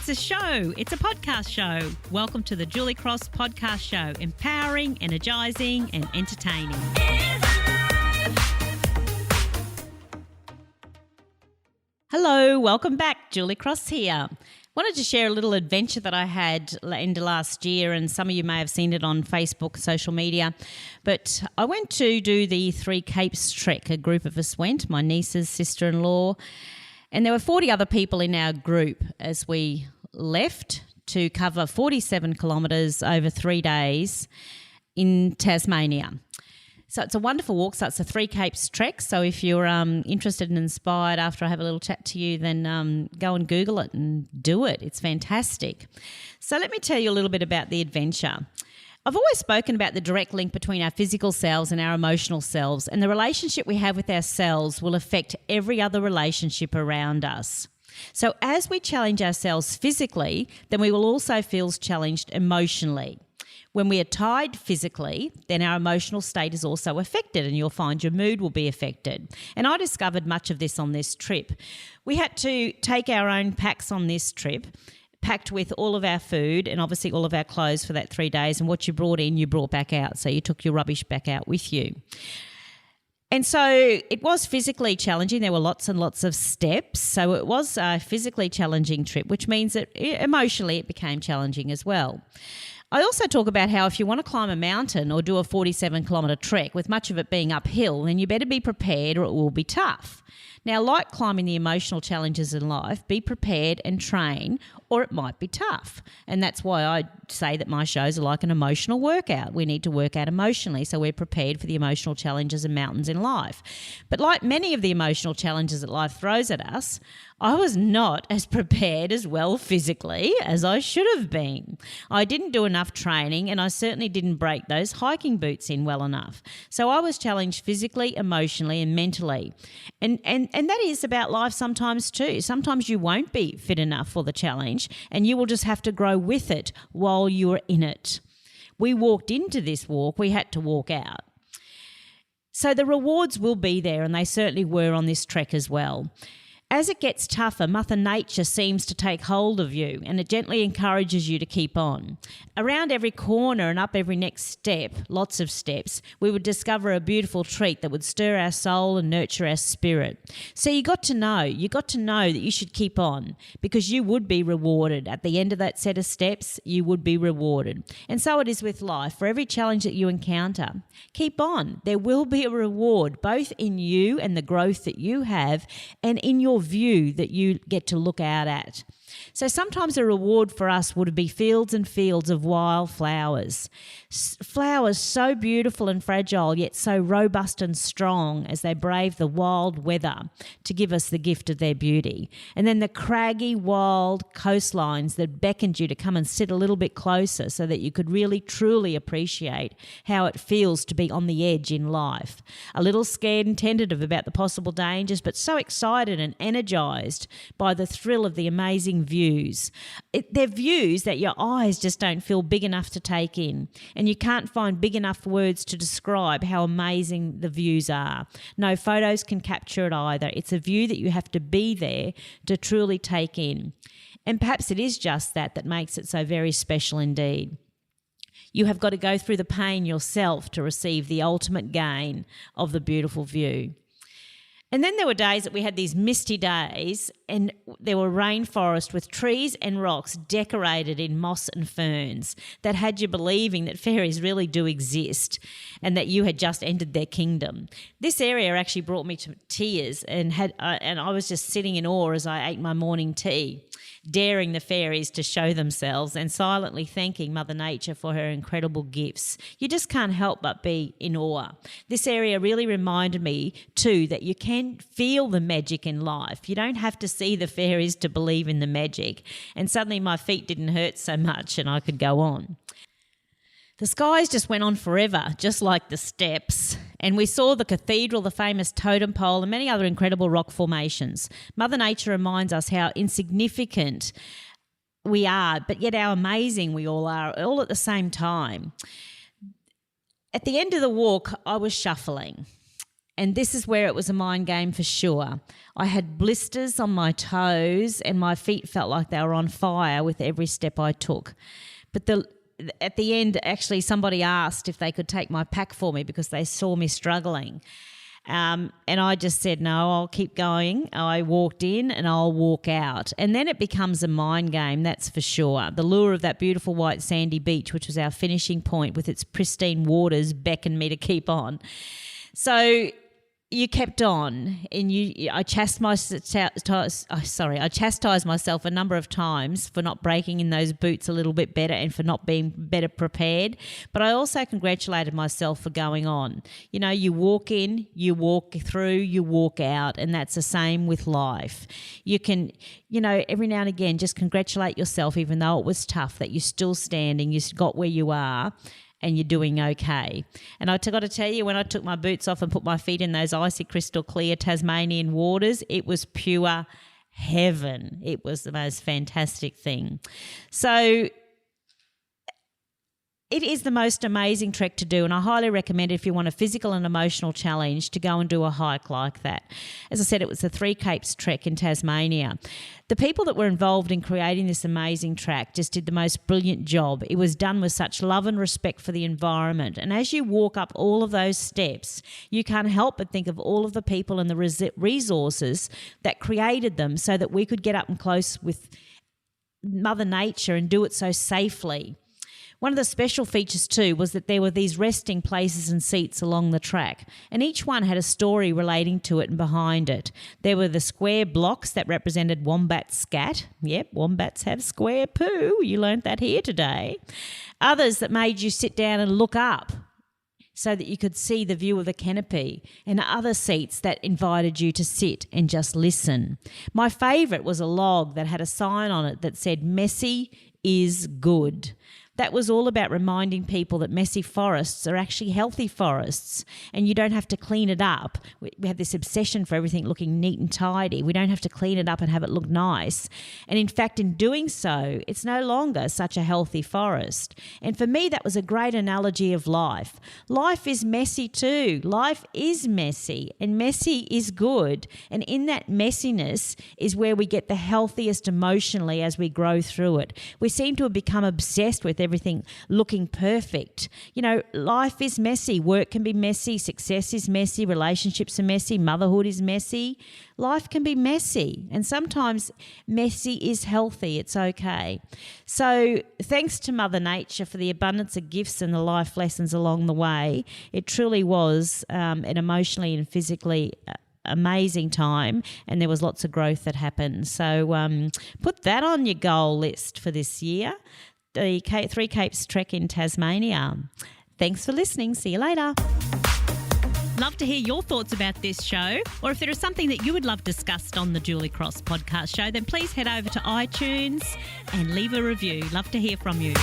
a show. It's a podcast show. Welcome to the Julie Cross Podcast Show. Empowering, energising and entertaining. Hello, welcome back. Julie Cross here. Wanted to share a little adventure that I had end of last year, and some of you may have seen it on Facebook, social media. But I went to do the Three Capes trek. A group of us went, my nieces, sister-in-law, and there were 40 other people in our group as we left to cover 47 kilometres over 3 days in Tasmania. So it's a wonderful walk. So it's a Three Capes trek. So if you're interested and inspired after I have a little chat to you, then go and Google it and do it. It's fantastic. So let me tell you a little bit about the adventure. I've always spoken about the direct link between our physical selves and our emotional selves, and the relationship we have with ourselves will affect every other relationship around us. So as we challenge ourselves physically, then we will also feel challenged emotionally. When we are tired physically, then our emotional state is also affected, and you'll find your mood will be affected. And I discovered much of this on this trip. We had to take our own packs on this trip, packed with all of our food and obviously all of our clothes for that 3 days, and what you brought in, you brought back out. So you took your rubbish back out with you. And so it was physically challenging. There were lots and lots of steps. So it was a physically challenging trip, which means that emotionally it became challenging as well. I also talk about how if you want to climb a mountain or do a 47-kilometre trek, with much of it being uphill, then you better be prepared or it will be tough. Now, like climbing the emotional challenges in life, be prepared and train, or it might be tough. And that's why I say that my shows are like an emotional workout. We need to work out emotionally, so we're prepared for the emotional challenges and mountains in life. But like many of the emotional challenges that life throws at us, I was not as prepared as well physically as I should have been. I didn't do enough training, and I certainly didn't break those hiking boots in well enough. So I was challenged physically, emotionally and mentally. And that is about life sometimes too. Sometimes you won't be fit enough for the challenge, and you will just have to grow with it while you're in it. We walked into this walk, we had to walk out. So the rewards will be there, and they certainly were on this trek as well. As it gets tougher, Mother Nature seems to take hold of you, and it gently encourages you to keep on. Around every corner and up every next step, lots of steps, we would discover a beautiful treat that would stir our soul and nurture our spirit. So you got to know that you should keep on, because you would be rewarded. At the end of that set of steps, you would be rewarded. And so it is with life. For every challenge that you encounter, keep on. There will be a reward, both in you and the growth that you have, and in your view that you get to look out at. So sometimes a reward for us would be fields and fields of wild flowers. Flowers so beautiful and fragile, yet so robust and strong as they brave the wild weather to give us the gift of their beauty. And then the craggy, wild coastlines that beckoned you to come and sit a little bit closer so that you could really, truly appreciate how it feels to be on the edge in life. A little scared and tentative about the possible dangers, but so excited and energised by the thrill of the amazing views. They're views that your eyes just don't feel big enough to take in, and you can't find big enough words to describe how amazing the views are. No photos can capture it either. It's a view that you have to be there to truly take in. And perhaps it is just that makes it so very special indeed. You have got to go through the pain yourself to receive the ultimate gain of the beautiful view. And then there were days that we had these misty days, and there were rainforest with trees and rocks decorated in moss and ferns that had you believing that fairies really do exist and that you had just entered their kingdom. This area actually brought me to tears, and I was just sitting in awe as I ate my morning tea, daring the fairies to show themselves and silently thanking Mother Nature for her incredible gifts. You just can't help but be in awe. This area really reminded me too that you can feel the magic in life. You don't have to see the fairies to believe in the magic. And suddenly my feet didn't hurt so much and I could go on. The skies just went on forever, just like the steps. And we saw the cathedral, the famous totem pole, and many other incredible rock formations. Mother Nature reminds us how insignificant we are, but yet how amazing we all are, all at the same time. At the end of the walk, I was shuffling. And this is where it was a mind game for sure. I had blisters on my toes and my feet felt like they were on fire with every step I took. But at the end, actually, somebody asked if they could take my pack for me because they saw me struggling. And I just said, no, I'll keep going. I walked in and I'll walk out. And then it becomes a mind game, that's for sure. The lure of that beautiful white sandy beach, which was our finishing point with its pristine waters, beckoned me to keep on. So you kept on, and I chastised myself a number of times for not breaking in those boots a little bit better and for not being better prepared. But I also congratulated myself for going on. You know, you walk in, you walk through, you walk out, and that's the same with life. You can, every now and again just congratulate yourself, even though it was tough, that you're still standing, you got where you are, and you're doing okay. And I got to tell you, when I took my boots off and put my feet in those icy crystal clear Tasmanian waters, it was pure heaven. It was the most fantastic thing. So it is the most amazing trek to do, and I highly recommend it if you want a physical and emotional challenge to go and do a hike like that. As I said, it was the Three Capes trek in Tasmania. The people that were involved in creating this amazing track just did the most brilliant job. It was done with such love and respect for the environment. And as you walk up all of those steps, you can't help but think of all of the people and the resources that created them so that we could get up and close with Mother Nature and do it so safely. One of the special features too was that there were these resting places and seats along the track, and each one had a story relating to it and behind it. There were the square blocks that represented wombat scat. Yep, wombats have square poo. You learnt that here today. Others that made you sit down and look up so that you could see the view of the canopy, and other seats that invited you to sit and just listen. My favourite was a log that had a sign on it that said, "Messy is good." That was all about reminding people that messy forests are actually healthy forests, and you don't have to clean it up. We have this obsession for everything looking neat and tidy. We don't have to clean it up and have it look nice. And in fact, in doing so, it's no longer such a healthy forest. And for me, that was a great analogy of life. Life is messy too. Life is messy, and messy is good. And in that messiness is where we get the healthiest emotionally as we grow through it. We seem to have become obsessed with everything looking perfect. Life is messy. Work can be messy. Success is messy. Relationships are messy. Motherhood is messy. Life can be messy, and sometimes messy is healthy. It's okay. So thanks to Mother Nature for the abundance of gifts and the life lessons along the way. It truly was an emotionally and physically amazing time, and there was lots of growth that happened. So put that on your goal list for this year. The Three Capes trek in Tasmania. Thanks for listening. See you later. Love to hear your thoughts about this show, or if there is something that you would love discussed on the Julie Cross podcast show, then please head over to iTunes and leave a review. Love to hear from you.